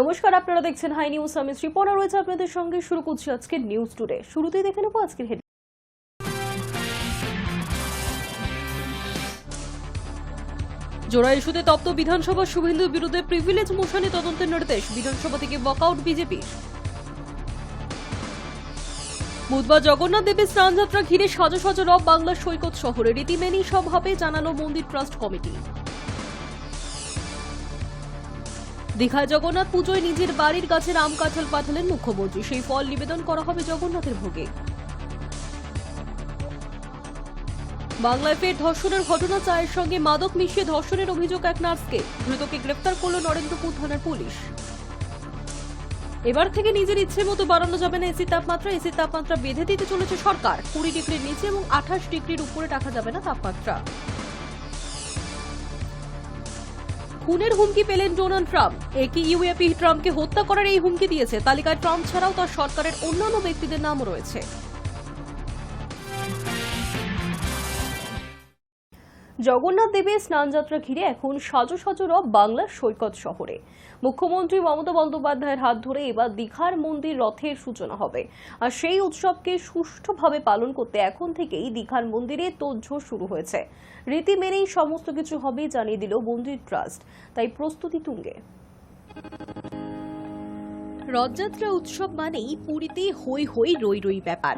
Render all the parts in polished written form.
নমস্কার, আপনারা দেখছেন হাই নিউজ। আমি শ্রীপর্ণা রয়েছে আপনাদের সঙ্গে। শুরু করছি আজকের নিউজ টুডে। শুরুতেই দেখে নেব আজকের হেড। জোড়া ইস্যুতে তপ্ত বিধানসভা, শুভেন্দুর বিরুদ্ধে প্রিভিলেজ মোশনে তদন্তের নির্দেশ, বিধানসভা থেকে ওয়াকআউট বিজেপির। বুধবার জগন্নাথ দেবের স্নানযাত্রা ঘিরে সাজো সাজো রব বাংলার সৈকত শহরে। রীতি মেনেই সব হবে জানালো মন্দির ট্রাস্ট কমিটি। দীঘায় জগন্নাথ পুজোয় নিজের বাড়ির গাছের আম কাঁঠাল পাঠালেন মুখ্যমন্ত্রী, সেই ফল নিবেদন করা হবে জগন্নাথের ভোগে। বাংলায় ফের ধর্ষণের ঘটনা, চায়ের সঙ্গে মাদক মিশিয়ে ধর্ষণের অভিযোগ এক নার্সকে। ধৃতকে গ্রেফতার করল নরেন্দ্রপুর থানার পুলিশ। এবার থেকে নিজের ইচ্ছে মতো বাড়ানো যাবে না এসির তাপমাত্রা। এসির তাপমাত্রা বেঁধে দিতে চলেছে সরকার। 20 ডিগ্রির নিচে এবং 28 ডিগ্রির উপরে রাখা যাবে না তাপমাত্রা। খুনের হুমকি পেলেন ডোনাল্ড ট্রাম্প। একই ইউএপি ট্রাম্পকে হত্যা করার এই হুমকি দিয়েছে। তালিকায় ট্রাম্প ছাড়াও তার সরকারের অন্যান্য ব্যক্তিদের নামও রয়েছে। জগন্নাথ দেবের স্নানযাত্রা ঘিরে এখন সাজো সাজো রব বাংলার সৈকত শহরে। মুখ্যমন্ত্রী মমতা বন্দ্যোপাধ্যায়ের হাত ধরে এবার দীঘার মন্দির রথের সূচনা হবে। আর সেই উৎসবকে সুষ্ঠুভাবে পালন করতে এখন থেকেই দীঘার মন্দিরে তোড়জোড় শুরু হয়েছে। রীতি মেনেই সমস্ত কিছু হবে জানিয়ে দিল মন্দির ট্রাস্ট, তাই প্রস্তুতি তুঙ্গে। রথযাত্রা উৎসব মানেই পুরীতে হই হই রই রই ব্যাপার।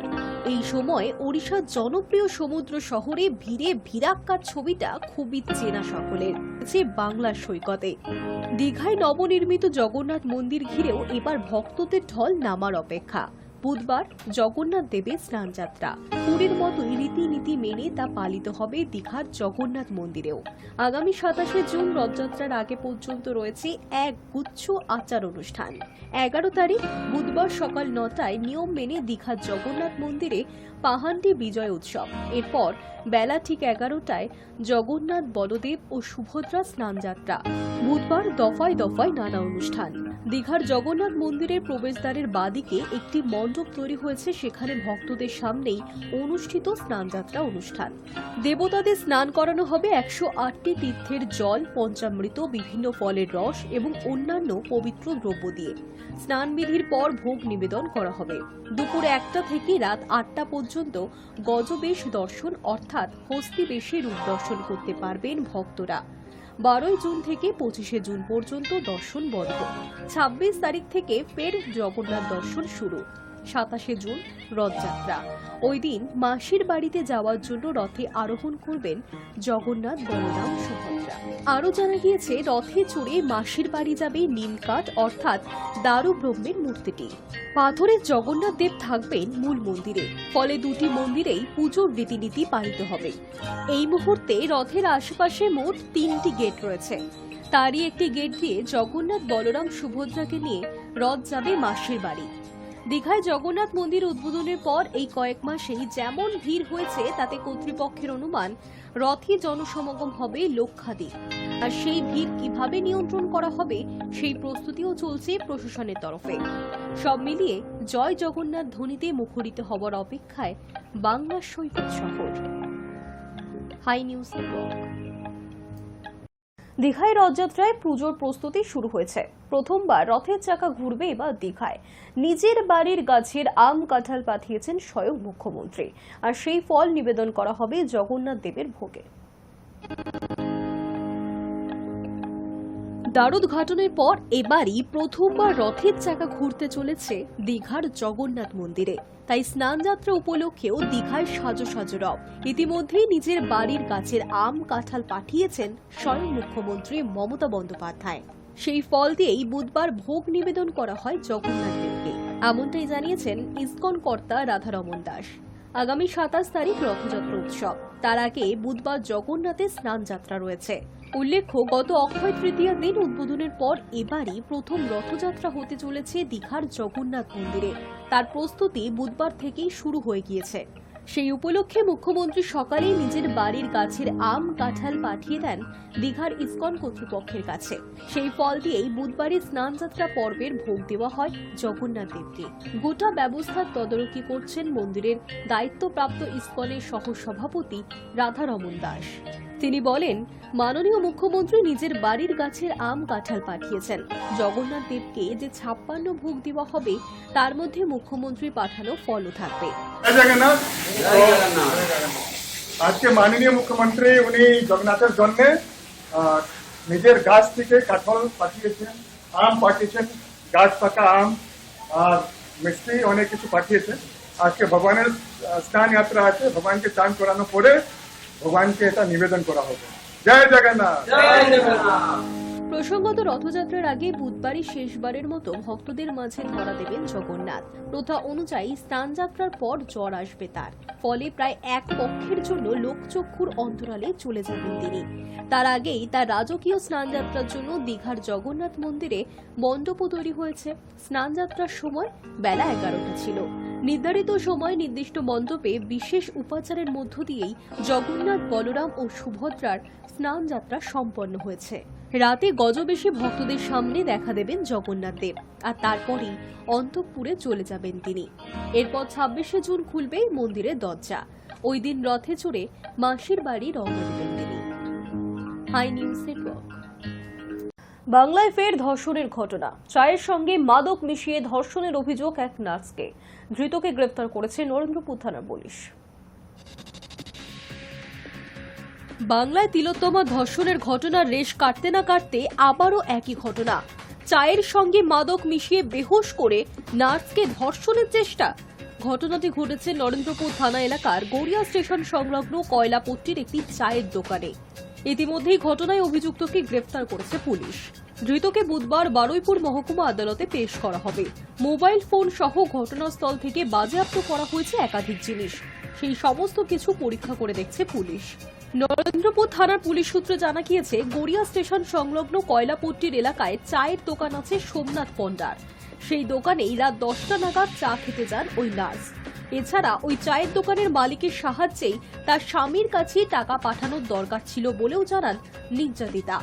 এই সময় ওড়িশার জনপ্রিয় সমুদ্র শহরে ভিড়ে ভিড়াক্কার ছবিটা খুবই চেনা সকলের। বাংলার সৈকতে দীঘায় নবনির্মিত জগন্নাথ মন্দির ঘিরেও এবার ভক্তদের ঢল নামার অপেক্ষা। বুধবার জগন্নাথ দেবের স্নানযাত্রা। পুরীর মতোই রীতিনীতি মেনে তা পালিত হবে দীঘার জগন্নাথ মন্দিরেও। আগামী 27শে জুন রথযাত্রার আগে পর্যন্ত রয়েছে এক গুচ্ছ আচার অনুষ্ঠান। 11 তারিখ বুধবার সকাল 9টায় নিয়ম মেনে দীঘার জগন্নাথ মন্দিরে পাহান্ডি বিজয় উৎসব। এরপর বেলা ঠিক 11টায় জগন্নাথ, বলদেব ও সুভদ্রা স্নানযাত্রা। বুধবার দফায় দফায় নানা অনুষ্ঠান। দীঘার জগন্নাথ মন্দিরের প্রবেশদ্বারের বাদিকে একটি মণ্ডপ তৈরি হয়েছে, সেখানে ভক্তদের সামনেই অনুষ্ঠিত স্নানযাত্রা অনুষ্ঠান। দেবতাদের স্নান করানো হবে 108টি তীর্থের জল, পঞ্চামৃত, বিভিন্ন ফলের রস এবং অন্যান্য পবিত্র দ্রব্য দিয়ে। স্নানবিধির পর ভোগ নিবেদন করা হবে। দুপুর 1টা থেকে রাত 8টা পর্যন্ত গজবেশ দর্শন অর্থাৎ হস্তিবেশে রূপ দর্শন করতে পারবেন ভক্তরা। 12 জুন থেকে 25শে জুন পর্যন্ত দর্শন বন্ধ। 26 তারিখ থেকে ফের জগন্নাথ দর্শন শুরু। 27শে জুন রথযাত্রা। ওই দিন মাসির বাড়িতে যাওয়ার জন্য রথে আরোহণ করবেন জগন্নাথ, বলরাম, সুভদ্রা। আরও জানা গিয়েছে, রথে চড়ে মাসির বাড়ি যাবে নীলকাঠ অর্থাৎ দারু ব্রহ্মের মূর্তিটি। পাথরের জগন্নাথ দেব থাকবেন মূল মন্দিরে, ফলে দুটি মন্দিরেই পুজোর রীতিনীতি পালিত হবে। এই মুহূর্তে রথের আশেপাশে মোট 3টি গেট রয়েছে। তারই একটি গেট দিয়ে জগন্নাথ, বলরাম, সুভদ্রাকে নিয়ে রথ যাবে মাসির বাড়ি। দীঘায় জগন্নাথ মন্দির উদ্বোধনের পর এই কয়েক মাসেই যেমন ভিড় হয়েছে তাতে কর্তৃপক্ষের অনুমান রথে জনসমাগম হবে লক্ষাধিক। আর সেই ভিড় কিভাবে নিয়ন্ত্রণ করা হবে সেই প্রস্তুতিও চলছে প্রশাসনের তরফে। সব মিলিয়ে জয় জগন্নাথ ধ্বনিতে মুখরিত হবার অপেক্ষায় বাংলার সৈকত শহর। Hi News Network. দীঘায় রথযাত্রায় পুজোর প্রস্তুতি শুরু হয়েছে। প্রথমবার রথের চাকা ঘুরবে এবার দীঘায়। নিজের বাড়ির গাছের আম কাঁঠাল পাঠিয়েছেন স্বয়ং মুখ্যমন্ত্রী, আর সেই ফল নিবেদন করা হবে জগন্নাথ দেবের ভোগে। দ্বারোদ্ঘাটনের পর এবারই প্রথমবার রথের চাকা ঘুরতে চলেছে দীঘার জগন্নাথ মন্দিরে। তাই স্নানযাত্রা উপলক্ষেও দীঘায় সাজো সাজো রব। ইতিমধ্যেই নিজের বাড়ির গাছের আম কাঁঠাল পাঠিয়েছেন স্বয়ং মুখ্যমন্ত্রী মমতা বন্দ্যোপাধ্যায়। সেই ফল দিয়েই বুধবার ভোগ নিবেদন করা হয় জগন্নাথ দেবকে, এমনটাই জানিয়েছেন ইসকন কর্তা রাধারমন দাস। আগামী 27 তারিখ রথযাত্রা উৎসব। তার আগে বুধবার জগন্নাথের স্নানযাত্রা রয়েছে। উল্লেখ্য, গত অক্ষয় তৃতীয়ার দিন উদ্বোধনের পর এবারই প্রথম রথযাত্রা হতে চলেছে দীঘার জগন্নাথ মন্দিরে। তার প্রস্তুতি বুধবার থেকেই শুরু হয়ে গিয়েছে। সেই উপলক্ষে মুখ্যমন্ত্রী সকালেই নিজের বাড়ির গাছের আম কাঁঠাল পাঠিয়ে দেন দীঘার ইসকন কর্তৃপক্ষের কাছে। সেই ফল দিয়েই বুধবারের স্নানযাত্রা পর্বের ভোগ দেওয়া হয় জগন্নাথ দেবকে। গোটা ব্যবস্থার তদারকি করছেন মন্দিরের দায়িত্বপ্রাপ্ত ইসকনের সহ সভাপতি রাধারমন দাস। তিনি বলেন, মাননীয় মুখ্যমন্ত্রী নিজের বাড়ির গাছের আম কাঁঠাল পাঠিয়েছেন। জগন্নাথ দেবকে যে 56 ভোগ দেওয়া হবে তার মধ্যে মুখ্যমন্ত্রী পাঠানো ফলও থাকবে। আজকে মাননীয় মুখ্যমন্ত্রী উনি জগন্নাথের জন্য নিজের গাছ থেকে কাঁঠাল পাঠিয়েছেন, আম পাঠিয়েছেন, গাছ পাকা আম আর মিষ্টি অনেক কিছু পাঠিয়েছেন। আজকে ভগবানের স্নান যাত্রা আছে, ভগবানকে চান করানোর পরে ভগবানকে এটা নিবেদন করা হবে। জয় জগন্নাথ। প্রসঙ্গত রথযাত্রার আগে বুধবারই শেষবারের মতো ভক্তদের মাঝে ধরা দেবেন জগন্নাথ। প্রথা অনুযায়ী স্নানযাত্রার পর জ্বর আসবে তার, ফলে প্রায় এক পক্ষের জন্য লোকচক্ষুর অন্তরালে চলে যাবেন তিনি। তার আগেই তার রাজকীয় স্নানযাত্রার জন্য দীঘার জগন্নাথ মন্দিরে মণ্ডপ তৈরি হয়েছে। স্নানযাত্রার সময় বেলা 11টা ছিল। নির্ধারিত সময় নির্দিষ্ট মণ্ডপে বিশেষ উপাচারের মধ্য দিয়েই জগন্নাথ, বলরাম ও সুভদ্রার স্নানযাত্রা সম্পন্ন হয়েছে। রাতে গজবেশে ভক্তদের সামনে দেখা দেবেন জগন্নাথ দেব, আর তারপরেই অন্তঃপুরে চলে যাবেন তিনি। এরপর 26শে জুন খুলবে মন্দিরের দরজা। ওই দিন রথে চড়ে মাসির বাড়ি রওনা দেবেন তিনি। Hi News Network. বাংলায় ফের ধর্ষণের ঘটনা। চায়ের সঙ্গে মাদক মিশিয়ে ধর্ষণের অভিযোগ এক নার্সকে। ধৃতকে গ্রেফতার করেছে নরেন্দ্রপুর থানার পুলিশ। বাংলায় তিলোত্তমা ধর্ষণের ঘটনার রেশ কাটতে না কাটতে আবারও একই ঘটনা। চায়ের সঙ্গে মাদক মিশিয়ে বেহুশ করে নার্সকে ধর্ষণের চেষ্টা। ঘটনাটি ঘটেছে নরেন্দ্রপুর থানা এলাকার গড়িয়া স্টেশন সংলগ্ন কয়লাপট্টির একটি চায়ের দোকানে। ইতিমধ্যেই ঘটনায় অভিযুক্তকে গ্রেফতার করেছে পুলিশ। ধৃতকে বুধবার বারুইপুর মহকুমা আদালতে পেশ করা হবে। মোবাইল ফোন সহ ঘটনাস্থল থেকে বাজেয়াপ্ত করা হয়েছে একাধিক জিনিস। সেই সমস্ত কিছু পরীক্ষা করে দেখছে পুলিশ। নরেন্দ্রপুর থানার পুলিশ সূত্রে জানা গিয়েছে, গড়িয়া স্টেশন সংলগ্ন কয়লাপট্টির এলাকায় চায়ের দোকান আছে সোমনাথ পণ্ডার। সেই দোকানেই রাত 10টা নাগাদ চা খেতে যান ওই নার্স। এছাড়া ওই চায়ের দোকানের মালিকের সাহায্যেই তার স্বামীর কাছে টাকা পাঠানোর দরকার ছিল বলেও জানান নির্যাতিতা।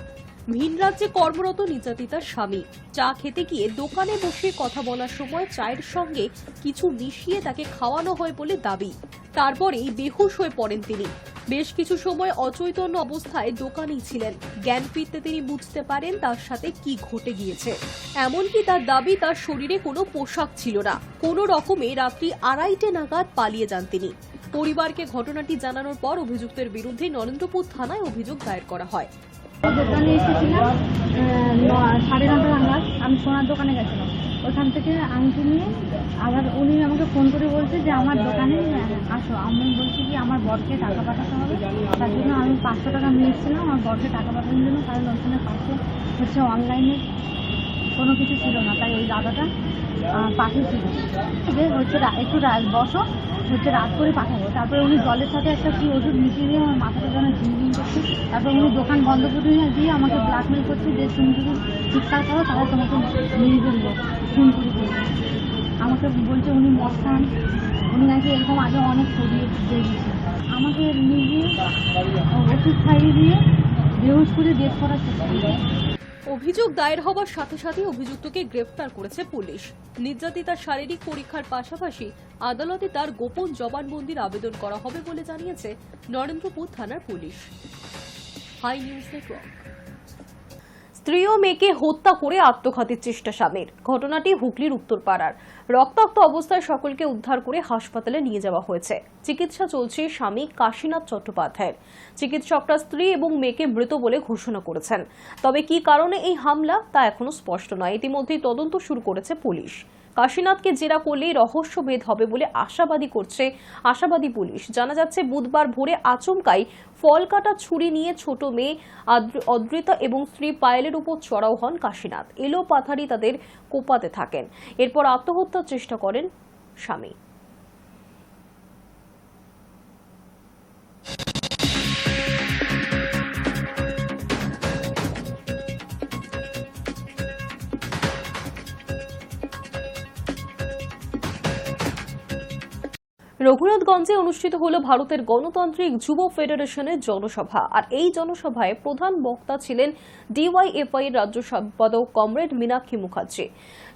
ভিন রাজ্যে কর্মরত নির্যাতিতার স্বামী চা খেতে গিয়ে দোকানে বসে কথা বলার সময় চায়ের সঙ্গে কিছু মিশিয়ে তাকে খাওয়ানো হয় বলে দাবি। তারপরেই বেহুশ হয়ে পড়েন তিনি। বেশ কিছু সময় অচৈতন্য অবস্থায় দোকানেই ছিলেন। জ্ঞান ফিরতে তিনি বুঝতে পারেন তার সাথে কি ঘটে গিয়েছে। এমনকি তার দাবি, তার শরীরে কোনো পোশাক ছিল না। কোনো রকমে রাত্রি 2:30 নাগাদ পালিয়ে যান তিনি। পরিবারকে ঘটনাটি জানানোর পর অভিযুক্তের বিরুদ্ধে নরেন্দ্রপুর থানায় অভিযোগ দায়ের করা হয়। দোকানে এসেছিলাম 9:30 নাগাদ। আমি সোনার দোকানে গেছিলাম। ওখান থেকে আংটি নিয়ে আবার উনি আমাকে ফোন করে বলছে যে আমার দোকানে আসো। আমি বলছি কি আমার বরকে টাকা পাঠাতে হবে, তার জন্য আমি 500 টাকা নিয়েছিলাম আমার বরকে টাকা পাঠানোর জন্য। কারণ ওখানে পাশে হচ্ছে অনলাইনে কোনো কিছু ছিল না, তাই ওই দাদাটা পাঠিয়েছিল যে হচ্ছে একটু বসো, হচ্ছে রাত করে পাঠাবো। তারপরে উনি জলের সাথে একটা কি ওষুধ মিশিয়ে দিয়ে আমার মাথাটা যেন ঝিমঝিম করছে। তারপর উনি দোকান বন্ধ করে দিয়ে আমাকে ব্ল্যাকমেল করছে যে তুমি যদি চিৎকার করো তাহলে তোমাকে নিয়ে ফেলবো, খুন করে ফেলবো। আমাকে বলছে উনি মদ খান, উনি নাকি এরকম আগে অনেক ছবি দিয়েছে। আমাকে নিজে ওষুধ খাইয়ে দিয়ে বেহুশ করে ডেথ করার চেষ্টা করে। অভিযোগ দায়ের হওয়ার সাথে সাথে অভিযুক্তকে গ্রেফতার করেছে পুলিশ। নির্যাতিতার শারীরিক পরীক্ষার পাশাপাশি আদালতে তার গোপন জবানবন্দির আবেদন করা হবে বলে জানিয়েছে নরেন্দ্রপুর থানার পুলিশ। High News network. স্ত্রী ও মেয়েকে হত্যা করে আত্মঘাতীর চেষ্টা স্বামীর। ঘটনাটি হুগলির উত্তরপাড়ার। রক্তাক্ত অবস্থায় সকলকে উদ্ধার করে হাসপাতালে নিয়ে যাওয়া হয়েছে। চিকিৎসা চলছে স্বামী কাশীনাথ চট্টোপাধ্যায়ের। চিকিৎসকরা স্ত্রী এবং মেয়েকে মৃত বলে ঘোষণা করেছেন। তবে কি কারণে এই হামলা তা এখনো স্পষ্ট নয়। ইতিমধ্যেই তদন্ত শুরু করেছে পুলিশ। কাশীনাথকে জেরা করলেই রহস্যভেদ হবে বলে আশাবাদী পুলিশ। জানা যাচ্ছে, বুধবার ভোরে আচমকাই ফল কাটা ছুরি নিয়ে ছোট মেয়ে অদ্রিতা এবং স্ত্রী পায়েলের উপর চড়াও হন কাশীনাথ। এলো পাথারি তাদের কোপাতে থাকেন। এরপর আত্মহত্যার চেষ্টা করেন স্বামী। রঘুনাথগঞ্জে অনুষ্ঠিত হলো ভারতের গণতান্ত্রিক যুব ফেডারেশনের জনসভা। আর এই জনসভায় প্রধান বক্তা ছিলেন ডিওয়াইএফআই এর রাজ্য সম্পাদক কমরেড মীনাক্ষী মুখার্জি।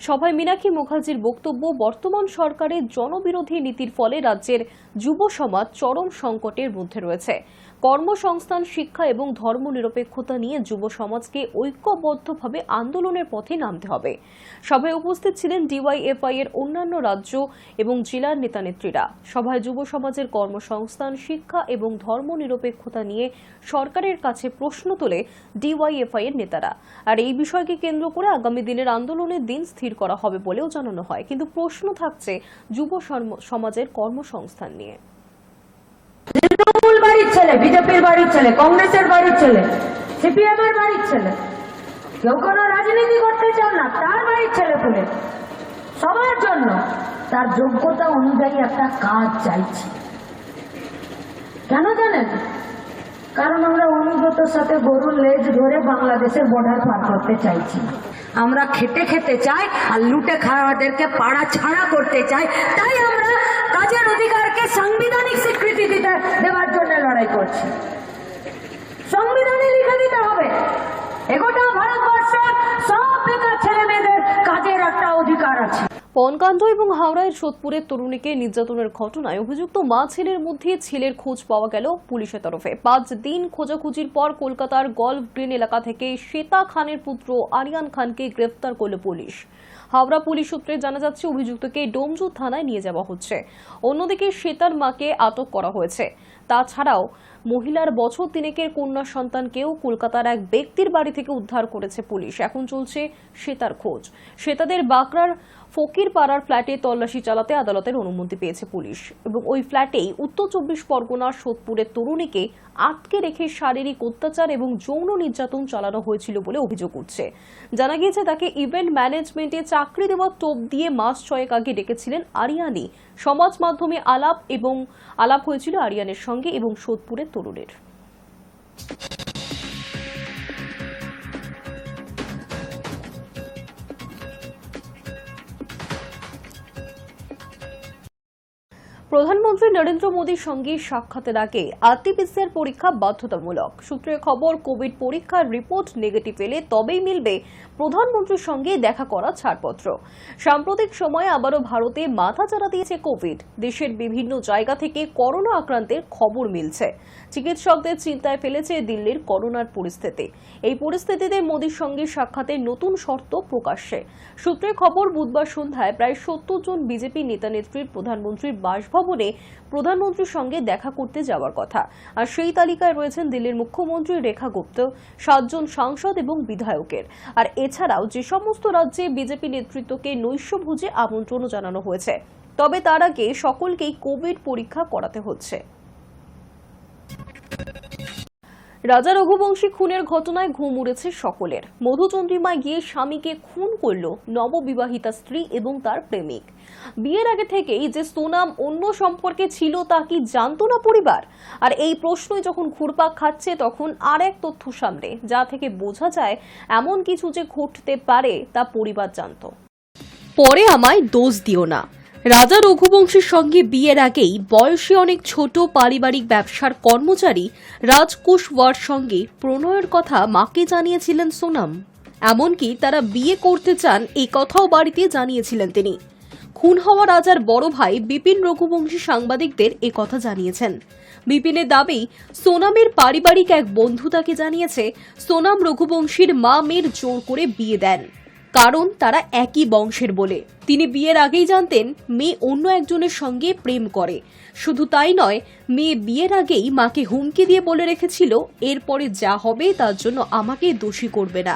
সভায় মীনাক্ষী মুখার্জির বক্তব্য, বর্তমান সরকারের জনবিরোধী নীতির ফলে রাজ্যের যুব সমাজ চরম সংকটের মধ্যে রয়েছে। কর্মসংস্থান, শিক্ষা এবং ধর্মনিরপেক্ষতা নিয়ে যুব সমাজকে ঐক্যবদ্ধভাবে আন্দোলনের পথে নামতে হবে। সভায় উপস্থিত ছিলেন ডিওয়াইএফআই এর অন্যান্য রাজ্য এবং জেলার নেতানেত্রীরা। সভায় যুব সমাজের কর্মসংস্থান, শিক্ষা এবং ধর্মনিরপেক্ষতা নিয়ে সরকারের কাছে প্রশ্ন তোলে ডিওয়াইএফআই এর নেতারা। আর এই বিষয়কে কেন্দ্র করে আগামী দিনের আন্দোলনের দিন স্থির করা হবে বলেও জানানো হয়। কিন্তু প্রশ্ন থাকছে যুব সমাজের কর্মসংস্থান নিয়ে। তৃণমূল বাড়ির ছেলে, বিজেপির বাড়ির ছেলে, কংগ্রেসের বাড়ির ছেলে, সিপিএম এর বাড়ির ছেলে, কেউ কোনো রাজনীতি করতে চান না, তার বাড়ির ছেলে পুলে সবার জন্য তার যোগ্যতা অনুযায়ী একটা কাজ চাইছি। কেন জানেন? কারণ আমরা অনুগতর সাথে গরুর লেজ ধরে বাংলাদেশের বর্ডার পার করতে চাইছি। আমরা খেতে খেতে চাই আর লুটে খাওয়াদেরকে পাড়া ছাড়া করতে চাই। তাই আমরা কাজের অধিকারকে সাংবিধানিক স্বীকৃতি দেওয়ার জন্য লড়াই করছি। সংবিধানে লিখে দিতে হবে এগোটা ভারতবর্ষের সব বেকার ছেলে মেয়েদের কাজের একটা অধিকার আছে। পনকাণ্ড এবং হাওড়ায় সোদপুরের তরুণীকে নির্যাতনের ঘটনায় অভিযুক্ত মা ছেলের মধ্যে ছেলের খোঁজ পাওয়া গেল পুলিশের তরফে। 5 দিন খোঁজাখুঁজির পর কলকাতার গলফ গ্রিন এলাকা থেকে শ্বেতা খানের পুত্র আরিয়ান খানকে গ্রেফতার করল পুলিশ। হাওড়া পুলিশ সূত্রে জানা যাচ্ছে, অভিযুক্তকে ডোমজুর থানায় নিয়ে যাওয়া হচ্ছে। অন্যদিকে শ্বেতার মাকে আটক করা হয়েছে। তাছাড়াও মহিলার বছর 3 কন্যা সন্তানকেও কলকাতার এক ব্যক্তির বাড়ি থেকে উদ্ধার করেছে পুলিশ। এখন চলছে শ্বেতার খোঁজ। শ্বেতাদের বাঁকড়ার ফকিরপাড়ার ফ্ল্যাটে তল্লাশি চালাতে আদালতের অনুমতি পেয়েছে পুলিশ এবং ওই ফ্ল্যাটেই উত্তর 24 পরগনার সোদপুরের তরুণীকে আটকে রেখে শারীরিক অত্যাচার এবং যৌন নির্যাতন চালানো হয়েছিল বলে অভিযোগ উঠছে। জানা গিয়েছে, তাকে ইভেন্ট ম্যানেজমেন্টে চাকরি দেওয়ার টোপ দিয়ে মাস 6 আগে ডেকেছিলেন আরিয়ানি। সমাজ মাধ্যমে আলাপ হয়েছিল আরিয়ানের সঙ্গে এবং সোদপুরের তরুণের। প্রধানমন্ত্রী নরেন্দ্র মোদীর সঙ্গে সাক্ষাতের আগে আরটি-পিসিআর পরীক্ষা বাধ্যতামূলক। সূত্রের খবর, কোভিড পরীক্ষার রিপোর্ট নেগেটিভ এলে তবেই মিলবে প্রধানমন্ত্রীর সঙ্গে দেখা করা ছাড়পত্র। সাম্প্রতিক সময়ে আবারও ভারতে মাথাচাড়া দিয়েছে কোভিড। দেশের বিভিন্ন জায়গা থেকে করোনা আক্রান্তের খবর মিলছে। চিকিৎসকদের চিন্তায় ফেলেছে দিল্লির করোনার পরিস্থিতি। এই পরিস্থিতিতে মোদীর সঙ্গে সাক্ষাতের নতুন শর্ত প্রকাশ্যে। সূত্রের খবর, বুধবার সন্ধ্যায় প্রায় 70 জন বিজেপি নেতানেত্রীর প্রধানমন্ত্রীর বাসভবনে প্রধানমন্ত্রীর সঙ্গে দেখা করতে যাওয়ার কথা। আর সেই তালিকায় রয়েছেন দিল্লির মুখ্যমন্ত্রী রেখা গুপ্ত, 7 জন সাংসদ এবং বিধায়কের। আর এছাড়াও যে সমস্ত রাজ্যে বিজেপি নেতৃত্বকে নৈশভোজে আমন্ত্রণও জানানো হয়েছে। তবে তার আগে সকলকেই কোভিড পরীক্ষা করাতে হচ্ছে। রাজা রঘুবংশী খুনের ঘটনায় ঘুম উড়েছে সকলের। মধুচন্দ্রিমায় গিয়ে স্বামীকে খুন করল নববিবাহিতা স্ত্রী এবং তার প্রেমিক। বিয়ের আগে থেকেই যে সোনাম অন্য সম্পর্কে ছিল তা কি জানতো না পরিবার? আর এই প্রশ্নই যখন ঘুরপাক খাচ্ছে, তখন আর এক তথ্য সামনে, যা থেকে বোঝা যায় এমন কিছু যে ঘটতে পারে তা পরিবার জানত। পরে আমায় দোষ দিও না। রাজা রঘুবংশীর সঙ্গে বিয়ের আগেই বয়সে অনেক ছোট পারিবারিক ব্যবসার কর্মচারী রাজ কুশওয়ার সঙ্গে প্রণয়ের কথা মাকে জানিয়েছিলেন সোনাম। এমনকি তারা বিয়ে করতে চান এই কথাও বাড়িতে জানিয়েছিলেন তিনি। খুন হওয়া রাজার বড় ভাই বিপিন রঘুবংশী সাংবাদিকদের এ কথা জানিয়েছেন। বিপিনের দাবি, সোনামের পারিবারিক এক বন্ধু তাকে জানিয়েছে সোনাম রঘুবংশীর মা মেয়ের জোর করে বিয়ে দেন, কারণ তারা একই বংশের বলে। তিনি বিয়ের আগেই জানতেন মেয়ে অন্য একজনের সঙ্গে প্রেম করে। শুধু তাই নয়, মেয়ে বিয়ের আগেই মাকে হুমকি দিয়ে বলে রেখেছিল, এরপরে যা হবে তার জন্য আমাকে দোষী করবে না।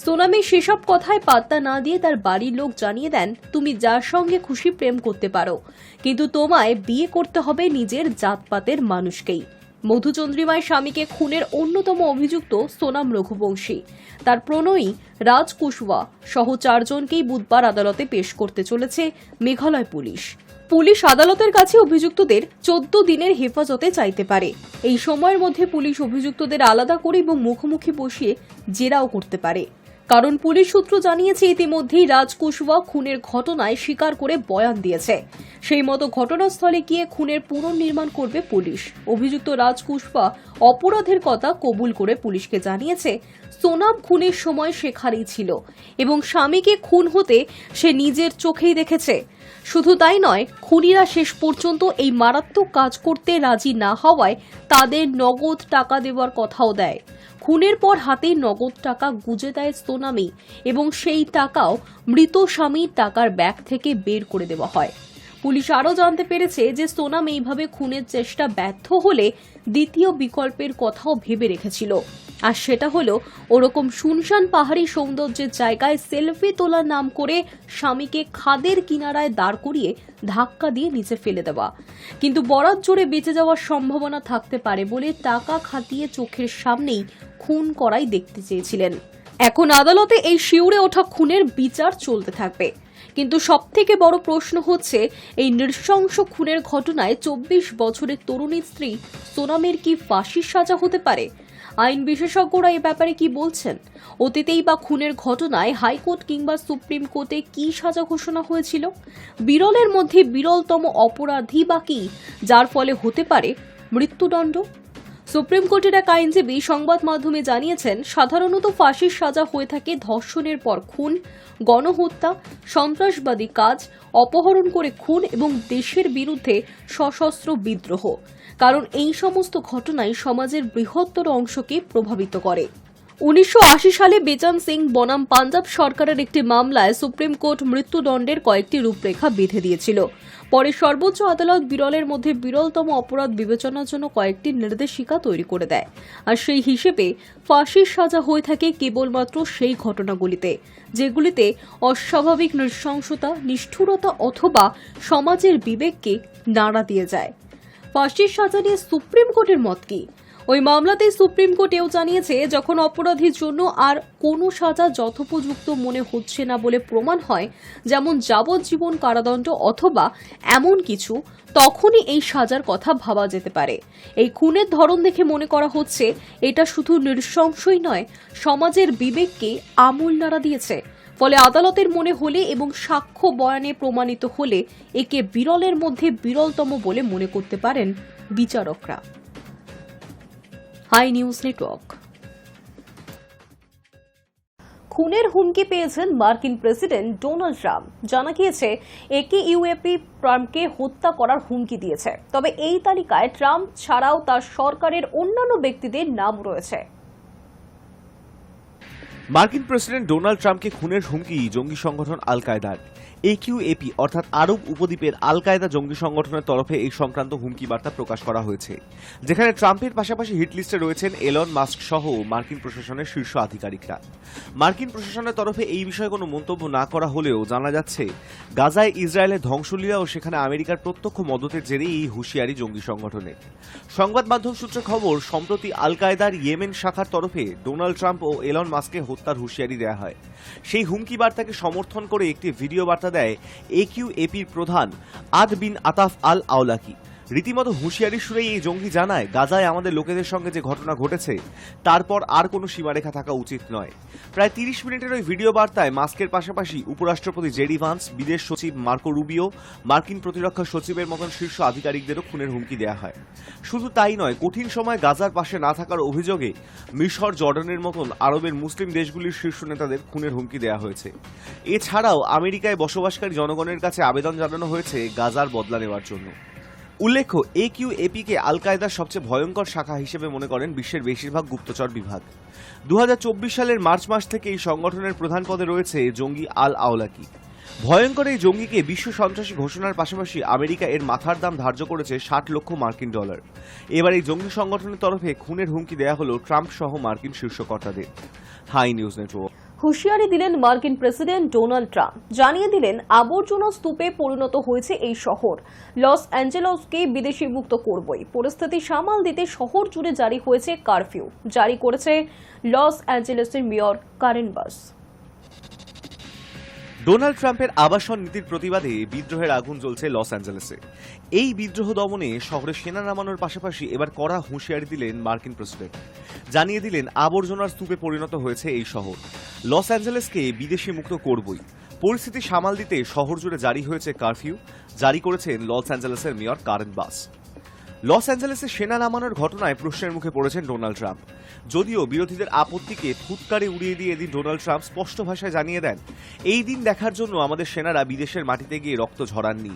সোনামের সেসব কথায় পাত্তা না দিয়ে তার বাড়ির লোক জানিয়ে দেন, তুমি যার সঙ্গে খুশি প্রেম করতে পারো, কিন্তু তোমায় বিয়ে করতে হবে নিজের জাতপাতের মানুষকেই। মধুচন্দ্রিমায় স্বামীকে খুনের অন্যতম অভিযুক্ত সোনাম রঘুবংশী, তার প্রণয়ী রাজ কুশওয়া সহ 4 জনকেই বুধবার আদালতে পেশ করতে চলেছে মেঘালয় পুলিশ। পুলিশ আদালতের কাছে অভিযুক্তদের 14 দিনের হেফাজতে চাইতে পারে। এই সময়ের মধ্যে পুলিশ অভিযুক্তদের আলাদা করে এবং মুখোমুখি বসিয়ে জেরাও করতে পারে। কারণ পুলিশ সূত্র জানিয়েছে ইতিমধ্যেই রাজ কুশওয়া খুনের ঘটনায় স্বীকার করে বয়ান দিয়েছে। সেই মতো ঘটনাস্থলে গিয়ে খুনের পুনর্নির্মাণ করবে পুলিশ। অভিযুক্ত রাজ কুশওয়া অপরাধের কথা কবুল করে পুলিশকে জানিয়েছে সোনাম খুনের সময় সেখানেই ছিল এবং স্বামীকে খুন হতে সে নিজের চোখেই দেখেছে। শুধু তাই নয়, খুনিরা শেষ পর্যন্ত এই মারাত্মক কাজ করতে রাজি না হওয়ায় তাদের নগদ টাকা দেওয়ার কথাও দেয়। খুনের পর হাতে নগদ টাকা গুজে দেয় সোনামি এবং সেই টাকাও মৃত স্বামীর টাকার ব্যাগ থেকে বের করে দেওয়া হয়। পুলিশ আরও জানতে পেরেছে যে সোনাম এইভাবে খুনের চেষ্টা ব্যর্থ হলে দ্বিতীয় বিকল্পের কথাও ভেবে রেখেছিল, আর সেটা হলো ওরকম শুনশান পাহাড়ি সৌন্দর্যের জায়গায় সেলফি তোলার নাম করে স্বামীকে খাদের কিনারায় দাঁড় করিয়ে ধাক্কা দিয়ে নিচে ফেলে দেওয়া। কিন্তু বরাত জোরে বেঁচে যাওয়ার সম্ভাবনা থাকতে পারে বলে টাকা খাটিয়ে চোখের সামনেই খুন করাই দেখতে চেয়েছিলেন। এখন আদালতে এই শিউরে ওঠা খুনের বিচার চলতে থাকবে। কিন্তু সবথেকে বড় প্রশ্ন হচ্ছে, এই নৃশংস খুনের ঘটনায় 24 বছরের তরুণীর স্ত্রী সোনামের কি ফাঁসির সাজা হতে পারে? আইন বিশেষজ্ঞরা এ ব্যাপারে কি বলছেন? অতীতেই বা খুনের ঘটনায় হাইকোর্ট কিংবা সুপ্রিম কোর্টে কি সাজা ঘোষণা হয়েছিল? বিরলের মধ্যে বিরলতম অপরাধী বা কি, যার ফলে হতে পারে মৃত্যুদণ্ড? সুপ্রিম কোর্টের এক আইনজীবী সংবাদ মাধ্যমে জানিয়েছেন, সাধারণত ফাঁসির সাজা হয়ে থাকে ধর্ষণের পর খুন, গণহত্যা, সন্ত্রাসবাদী কাজ, অপহরণ করে খুন এবং দেশের বিরুদ্ধে সশস্ত্র বিদ্রোহ, কারণ এই সমস্ত ঘটনাই সমাজের বৃহত্তর অংশকে প্রভাবিত করে। 1980 সালে বেচন সিং বনাম পাঞ্জাব সরকারের একটি মামলায় সুপ্রিম কোর্ট মৃত্যুদণ্ডের কয়েকটি রূপরেখা বেঁধে দিয়েছিল। পরে সর্বোচ্চ আদালত বিরলের মধ্যে বিরলতম অপরাধ বিবেচনার জন্য কয়েকটি নির্দেশিকা তৈরি করে দেয়, আর সেই হিসেবে ফাঁসির সাজা হয়ে থাকে কেবলমাত্র সেই ঘটনাগুলিতে যেগুলিতে অস্বাভাবিক নৃশংসতা, নিষ্ঠুরতা অথবা সমাজের বিবেককে নাড়া দিয়ে যায়। ফাঁসির সাজা নিয়ে সুপ্রিম কোর্টের মত কি? ওই মামলাতেই সুপ্রিম কোর্ট এও জানিয়েছে, যখন অপরাধীর জন্য আর কোনো সাজা যথোপযুক্ত মনে হচ্ছে না বলে প্রমাণ হয়, যেমন যাবজ্জীবন কারাদণ্ড অথবা এমন কিছু, তখনই এই সাজার কথা ভাবা যেতে পারে। এই খুনের ধরন দেখে মনে করা হচ্ছে এটা শুধু নৃশংসই নয়, সমাজের বিবেককে আমূল নাড়া দিয়েছে। ফলে আদালতের মনে হলে এবং সাক্ষ্য বয়ানে প্রমাণিত হলে একে বিরলের মধ্যে বিরলতম বলে মনে করতে পারেন বিচারকরা। High News network. খুনের হুমকি পেয়েছেন মার্কিন প্রেসিডেন্ট ডোনাল্ড ট্রাম্প। জানা গিয়েছে AKUAP ট্রাম্পকে হত্যা করার হুমকি দিয়েছে। তবে এই তালিকায় ট্রাম্প ছাড়াও তার সরকারের অন্যান্য ব্যক্তিদের নাম রয়েছে। মার্কিন প্রেসিডেন্ট ডোনাল্ড ট্রাম্পকে খুনের হুমকি জঙ্গি সংগঠন আল কায়দার। AQAP অর্থাৎ আরব উপদ্বীপের আল কায়দা জঙ্গি সংগঠনের তরফে এই সংক্রান্ত হুমকি বার্তা প্রকাশ করা হয়েছে, যেখানে ট্রাম্পের পাশাপাশি হিট লিস্টে রয়েছেন এলন মাস্ক সহ মার্কিন প্রশাসনের শীর্ষ আধিকারিকরা। মার্কিন প্রশাসনের তরফে এই বিষয়ে কোনো মন্তব্য না করা হলেও জানা যাচ্ছে, গাজায় ইসরায়েলের ধ্বংসলীলা ও সেখানে আমেরিকার প্রত্যক্ষ মদতের জেরেই এই হুঁশিয়ারি জঙ্গি সংগঠনের। সংবাদ মাধ্যম সূত্রে খবর, সম্প্রতি আল কায়দার ইয়েমেন শাখার তরফে ডোনাল্ড ট্রাম্প ও এলন মাস্ককে হত্যার হুঁশিয়ারি দেওয়া হয়। সেই হুমকি বার্তাকে সমর্থন করে একটি ভিডিও বার্তা দেয় AQAPর প্রধান আদ বিন আতাফ আল আওলাকি। রীতিমতো হুঁশিয়ারির সুরেই এই জঙ্গি জানায়, গাজায় আমাদের লোকেদের সঙ্গে যে ঘটনা ঘটেছে তারপর আর কোনো সীমারেখা থাকা উচিত নয়। প্রায় 30 মিনিটের ওই ভিডিও বার্তায় মাস্কের পাশাপাশি উপরাষ্ট্রপতি জেডি ভান্স, বিদেশ সচিব মার্কো রুবিও, মার্কিন প্রতিরক্ষা সচিবের মতন শীর্ষ আধিকারিকদেরও খুনের হুমকি দেওয়া হয়। শুধু তাই নয়, কঠিন সময় গাজার পাশে না থাকার অভিযোগে মিশর, জর্ডানের মতন আরবের মুসলিম দেশগুলির শীর্ষ নেতাদের খুনের হুমকি দেওয়া হয়েছে। এছাড়াও আমেরিকায় বসবাসকারী জনগণের কাছে আবেদন জানানো হয়েছে গাজার বদলা নেওয়ার জন্য। উল্লেখ্য, AQAPকে আল কায়দার সবচেয়ে ভয়ঙ্কর শাখা হিসেবে মনে করেন বিশ্বের বেশিরভাগ গুপ্তচর বিভাগ। 2024 সালের মার্চ মাস থেকে এই সংগঠনের প্রধান পদে রয়েছে জঙ্গি আল আওলাকি। ভয়ঙ্কর এই জঙ্গিকে বিশ্ব সন্ত্রাসী ঘোষণার পাশাপাশি আমেরিকা এর মাথার দাম ধার্য করেছে $60 লক্ষ মার্কিন ডলার। এবার এই জঙ্গি সংগঠনের তরফে খুনের হুমকি দেওয়া হলো ট্রাম্প সহ মার্কিন শীর্ষ কর্তাদের। Hi News Network. হুঁশিয়ারি দিলেন মার্কিন প্রেসিডেন্ট ডোনাল্ড ট্রাম্প। জানিয়ে দিলেন, আবর্জনা স্তূপে পরিণত হয়েছে এই শহর, লস অ্যাঞ্জেলসকে বিদেশি মুক্ত করবই। পরিস্থিতি সামাল দিতে শহর জুড়ে জারি হয়েছে কারফিউ, জারি করেছে লস অ্যাঞ্জেলসের মেয়র কারেন বাস। ডোনাল্ড ট্রাম্পের আবাসন নীতির প্রতিবাদে বিদ্রোহের আগুন জ্বলছে লস অ্যাঞ্জেলেসে। এই বিদ্রোহ দমনে শহরে সেনা নামানোর পাশাপাশি এবার কড়া হুঁশিয়ারি দিলেন মার্কিন প্রেসিডেন্ট। জানিয়ে দিলেন আবর্জনার স্তূপে পরিণত হয়েছে এই শহর। লস অ্যাঞ্জেলেসকে বিদেশি মুক্ত করবই। পরিস্থিতি সামাল দিতে শহর জুড়ে জারি হয়েছে কারফিউ, জারি করেছেন লস অ্যাঞ্জেলেসের মেয়র কারেন বাস। লস অ্যাঞ্জেলেসে সেনা নামানোর ঘটনায় প্রশ্নের মুখে পড়েছেন ডোনাল্ড ট্রাম্প। যদিও বিরোধীদের আপত্তিকে ফুৎকারে উড়িয়ে দিয়ে এদিন ডোনাল্ড ট্রাম্প স্পষ্ট ভাষায় জানিয়ে দেন, এই দিন দেখার জন্য আমাদের সেনারা বিদেশের মাটিতে গিয়ে রক্ত ঝরাননি।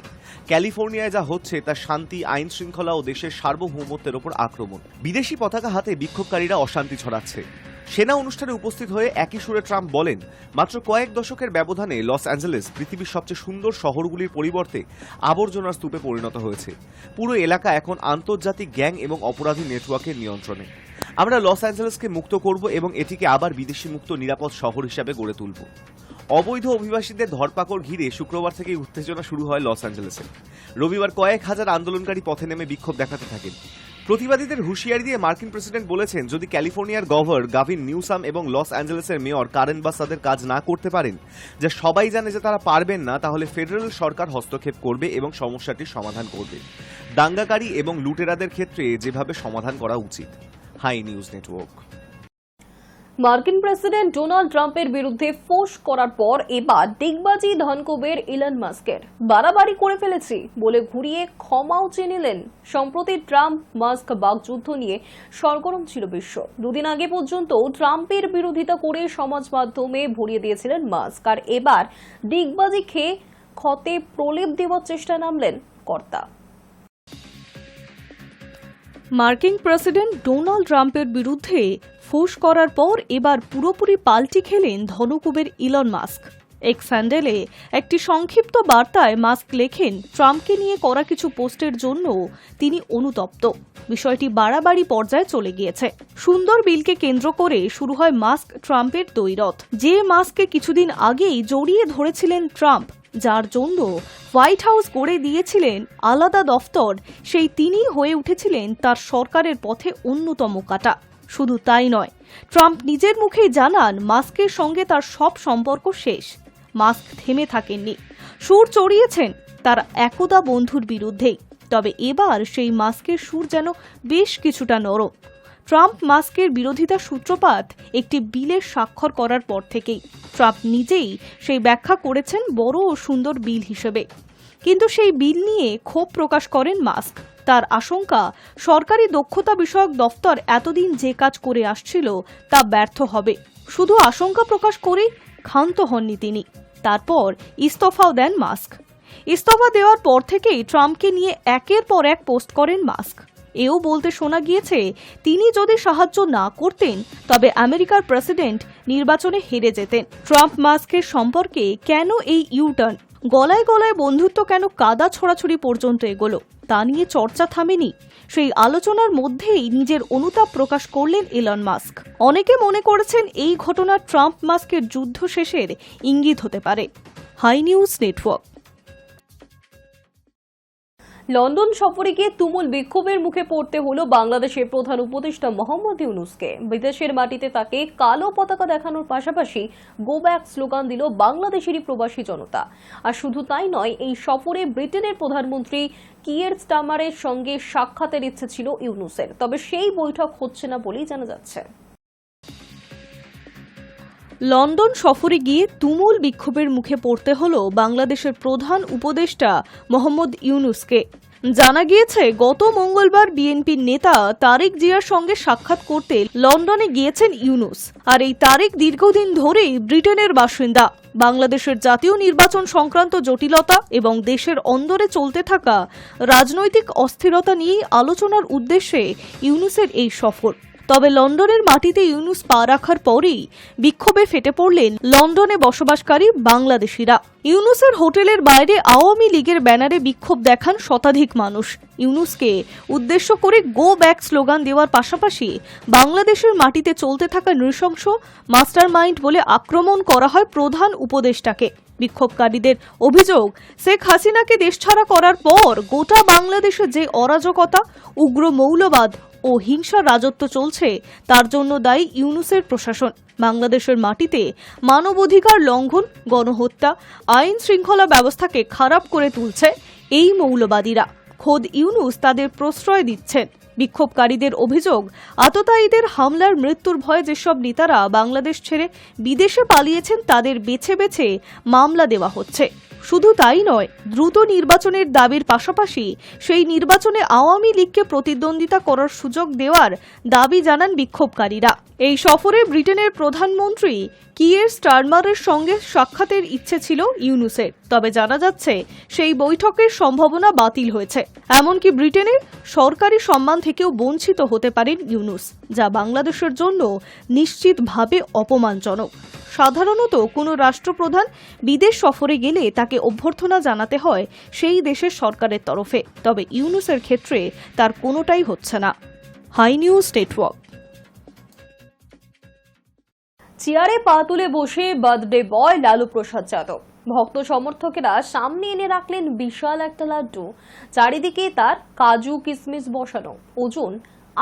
ক্যালিফোর্নিয়ায় যা হচ্ছে তা শান্তি, আইন শৃঙ্খলা ও দেশের সার্বভৌমত্বের ওপর আক্রমণ। বিদেশি পতাকা হাতে বিক্ষোভকারীরা অশান্তি ছড়াচ্ছে। সেনা অনুষ্ঠানে উপস্থিত হয়ে একই সুরে ট্রাম্প বলেন, মাত্র কয়েক দশকের ব্যবধানে লস অ্যাঞ্জেলেস পৃথিবীর সবচেয়ে সুন্দর শহরগুলির পরিবর্তে আবর্জনার স্তূপে পরিণত হয়েছে। পুরো এলাকা এখন আন্তর্জাতিক গ্যাং এবং অপরাধী নেটওয়ার্কের নিয়ন্ত্রণে। আমরা লস অ্যাঞ্জেলেসকে মুক্ত করব এবং এটিকে আবার বিদেশি মুক্ত নিরাপদ শহর হিসাবে গড়ে তুলব। অবৈধ অভিবাসীদের ধরপাকড় ঘিরে শুক্রবার থেকে উত্তেজনা শুরু হয় লস অ্যাঞ্জেলেসে। রবিবার কয়েক হাজার আন্দোলনকারী পথে নেমে বিক্ষোভ দেখাতে থাকেন। প্রতিবাদীদের হুঁশিয়ারি দিয়ে মার্কিন প্রেসিডেন্ট বলেছেন, যদি ক্যালিফোর্নিয়ার গভর্নর গাভিন নিউসাম এবং লস অ্যাঞ্জেলেসের মেয়র কারেন বাস তাদের কাজ না করতে পারেন, যা সবাই জানে যে তারা পারবেন না, তাহলে ফেডারেল সরকার হস্তক্ষেপ করবে এবং সমস্যাটির সমাধান করবে। দাঙ্গাকারী এবং লুটেরাদের ক্ষেত্রে যেভাবে সমাধান করা উচিত। Hi News Network. মার্কিন প্রেসিডেন্ট ডোনাল্ড ট্রাম্পের বিরুদ্ধে ফোঁস করার পর এবার ডিগবাজি ধনকুবের ইলন মাস্কের। বাড়াবাড়ি করে ফেলেছি বলে ঘুরিয়ে ক্ষমাও চেয়ে নিলেন। সম্প্রতি ট্রাম্প মাস্ক বাগযুদ্ধ নিয়ে সরগরম ছিল বিশ্ব। দুদিন আগে পর্যন্ত ট্রাম্পের বিরোধিতা করে সমাজ মাধ্যমে ভরিয়ে দিয়েছিলেন মাস্ক, আর এবার ডিগবাজি খেয়ে ক্ষতে প্রলেপ দেওয়ার চেষ্টায় নামলেন কর্তা। মার্কিন প্রেসিডেন্ট ডোনাল্ড ট্রাম্পের বিরুদ্ধে ফোঁস করার পর এবার পুরোপুরি পাল্টি খেলেন ধনকুবের ইলন মাস্ক। এক্স হ্যান্ডেলে একটি সংক্ষিপ্ত বার্তায় মাস্ক লেখেন, ট্রাম্পকে নিয়ে করা কিছু পোস্টের জন্য তিনি অনুতপ্ত। বিষয়টি বাড়াবাড়ি পর্যায়ে চলে গিয়েছে। সুন্দর বিলকে কেন্দ্র করে শুরু হয় মাস্ক ট্রাম্পের দ্বৈরথ। যে মাস্ককে কিছুদিন আগেই জড়িয়ে ধরেছিলেন ট্রাম্প, যার জন্য হোয়াইট হাউস গড়ে দিয়েছিলেন আলাদা দফতর, সেই তিনিই হয়ে উঠেছিলেন তার সরকারের পথে অন্যতম কাঁটা। শুধু তাই নয়, ট্রাম্প নিজের মুখেই জানান মাস্কের সঙ্গে তার সব সম্পর্ক শেষ। মাস্ক থেমে থাকেননি, সুর চড়িয়েছেন তার একদা বন্ধুর বিরুদ্ধেই। তবে এবার সেই মাস্কের সুর যেন বেশ কিছুটা নরম। ট্রাম্প মাস্কের বিরোধিতার সূত্রপাত একটি বিলের স্বাক্ষর করার পর থেকেই। ট্রাম্প নিজেই সেই ব্যাখ্যা করেছেন বড় ও সুন্দর বিল হিসেবে, কিন্তু সেই বিল নিয়ে ক্ষোভ প্রকাশ করেন মাস্ক। তার আশঙ্কা, সরকারি দক্ষতা বিষয়ক দফতর এতদিন যে কাজ করে আসছিল তা ব্যর্থ হবে। শুধু আশঙ্কা প্রকাশ করেই ক্ষান্ত হননি তিনি। তারপর ইস্তফাও দেন মাস্ক। ইস্তফা দেওয়ার পর থেকেই ট্রাম্পকে নিয়ে একের পর এক পোস্ট করেন মাস্ক। এও বলতে শোনা গিয়েছে, তিনি যদি সাহায্য না করতেন তবে আমেরিকার প্রেসিডেন্ট নির্বাচনে হেরে যেতেন। ট্রাম্প মাস্কের সম্পর্কে কেন এই ইউটার্ন, গলায় গলায় বন্ধুত্ব কেন কাদা ছোড়াছুড়ি পর্যন্ত এগোলো, তা নিয়ে চর্চা থামেনি। সেই আলোচনার মধ্যেই নিজের অনুতাপ প্রকাশ করলেন ইলন মাস্ক। অনেকে মনে করেছেন এই ঘটনা ট্রাম্প মাস্কের যুদ্ধ শেষের ইঙ্গিত হতে পারে। High News network. লন্ডন সফরে গিয়ে তুমুল বিক্ষোভের মুখে পড়তে হলো বাংলাদেশের প্রধান উপদেষ্টা মোহাম্মদ ইউনূসকে। বিদেশের মাটিতে তাকে কালো পতাকা দেখানোর পাশাপাশি গো ব্যাক স্লোগান দিল বাংলাদেশেরই প্রবাসী জনতা। আর শুধু তাই নয়, এই সফরে ব্রিটেনের প্রধানমন্ত্রী কিয়ের স্টামারের সঙ্গে সাক্ষাতের ইচ্ছে ছিল ইউনূসের, তবে সেই বৈঠক হচ্ছে না বলেই জানা যাচ্ছে। লন্ডন সফরে গিয়ে তুমুল বিক্ষোভের মুখে পড়তে হলো বাংলাদেশের প্রধান উপদেষ্টা মোহাম্মদ ইউনূসকে। জানা গিয়েছে, গত মঙ্গলবার বিএনপির নেতা তারেক জিয়ার সঙ্গে সাক্ষাৎ করতে লন্ডনে গিয়েছেন ইউনূস। আর এই তারেক দীর্ঘদিন ধরেই ব্রিটেনের বাসিন্দা। বাংলাদেশের জাতীয় নির্বাচন সংক্রান্ত জটিলতা এবং দেশের অন্দরে চলতে থাকা রাজনৈতিক অস্থিরতা নিয়ে আলোচনার উদ্দেশ্যে ইউনূসের এই সফর। তবে লন্ডনের মাটিতে ইউনূস পা রাখার পরেই বিক্ষোভে ফেটে পড়লেন লন্ডনে বসবাসকারী বাংলাদেশিরা। ইউনূসের হোটেলের বাইরে আওয়ামী লীগের ব্যানারে বিক্ষোভ দেখান শতাধিক মানুষ। ইউনূসকে উদ্দেশ্য করে গো ব্যাক স্লোগান দেওয়ার পাশাপাশি বাংলাদেশের মাটিতে চলতে থাকা নৃশংস মাস্টারমাইন্ড বলে আক্রমণ করা হয় প্রধান উপদেষ্টাকে। বিক্ষোভকারীদের অভিযোগ, শেখ হাসিনাকে দেশছাড়া করার পর গোটা বাংলাদেশে যে অরাজকতা, উগ্র মৌলবাদ ও হিংসার রাজত্ব চলছে তার জন্য দায়ী ইউনূসের প্রশাসন। বাংলাদেশের মাটিতে মানবাধিকার লঙ্ঘন, গণহত্যা, আইন শৃঙ্খলা ব্যবস্থাকে খারাপ করে তুলছে এই মৌলবাদীরা। খোদ ইউনূস তাদের প্রশ্রয় দিচ্ছেন। বিক্ষোভকারীদের অভিযোগ, আততায়ীদের হামলার মৃত্যুর ভয়ে যেসব নেতারা বাংলাদেশ ছেড়ে বিদেশে পালিয়েছেন তাদের বেছে বেছে মামলা দেওয়া হচ্ছে। শুধু তাই নয়, দ্রুত নির্বাচনের দাবির পাশাপাশি সেই নির্বাচনে আওয়ামী লীগকে প্রতিদ্বন্দ্বিতা করার সুযোগ দেওয়ার দাবি জানান বিক্ষোভকারীরা। এই সফরে ব্রিটেনের প্রধানমন্ত্রী কিয়ের স্টারমারের সঙ্গে সাক্ষাতের ইচ্ছে ছিল ইউনূসের, তবে জানা যাচ্ছে সেই বৈঠকের সম্ভাবনা বাতিল হয়েছে। এমনকি ব্রিটেনের সরকারি সম্মান থেকেও বঞ্চিত হতে পারেন ইউনূস, যা বাংলাদেশের জন্য নিশ্চিতভাবে অপমানজনক। সাধারণত কোনো রাষ্ট্রপ্রধান বিদেশ সফরে গেলে তাকে অভ্যর্থনা জানাতে হয় সেই দেশের সরকারের তরফে, তবে ইউনূসের ক্ষেত্রে তার কোনোটাই হচ্ছে না। Hi News Network. চেয়ারে পা তুলে বসে বার্থডে বয় লালু প্রসাদ যাদব। ভক্ত সমর্থকেরা সামনে এনে রাখলেন বিশাল একটা লাড্ডু, চারিদিকে তার কাজু কিশমিশ বসানো, ওজন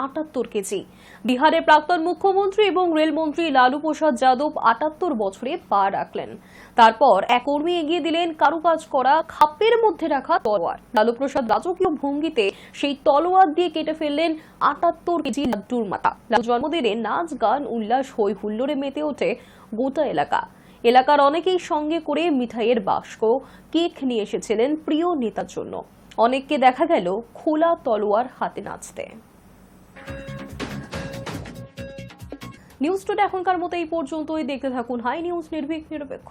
৭৮ কেজি। বিহারের প্রাক্তন মুখ্যমন্ত্রী এবং রেলমন্ত্রী লালু প্রসাদ যাদব ৭৮ বছরে পা রাখলেন। তারপর এক কর্মী এগিয়ে দিলেন কারুকাজ করা খাপের মধ্যে রাখা তলোয়ার। লালু প্রসাদ রাজকীয় ভঙ্গিতে সেই তলোয়ার দিয়ে কেটে ফেললেন ৭৮ কেজি লাড্ডুর মাথা। লালু জন্মদিনে নাচ, গান, উল্লাস, হই হুল্লোড়ে মেতে ওঠে গোটা এলাকা। এলাকার অনেকেই সঙ্গে করে মিঠাইয়ের বাস্ক, কেক নিয়ে এসেছিলেন প্রিয় নেতার জন্য। অনেককে দেখা গেল খোলা তলোয়ার হাতে নাচতে। নিউজ টুডে এখনকার মতো এই পর্যন্তই। দেখতে থাকুন হাই নিউজ, নির্ভীক নিরপেক্ষ।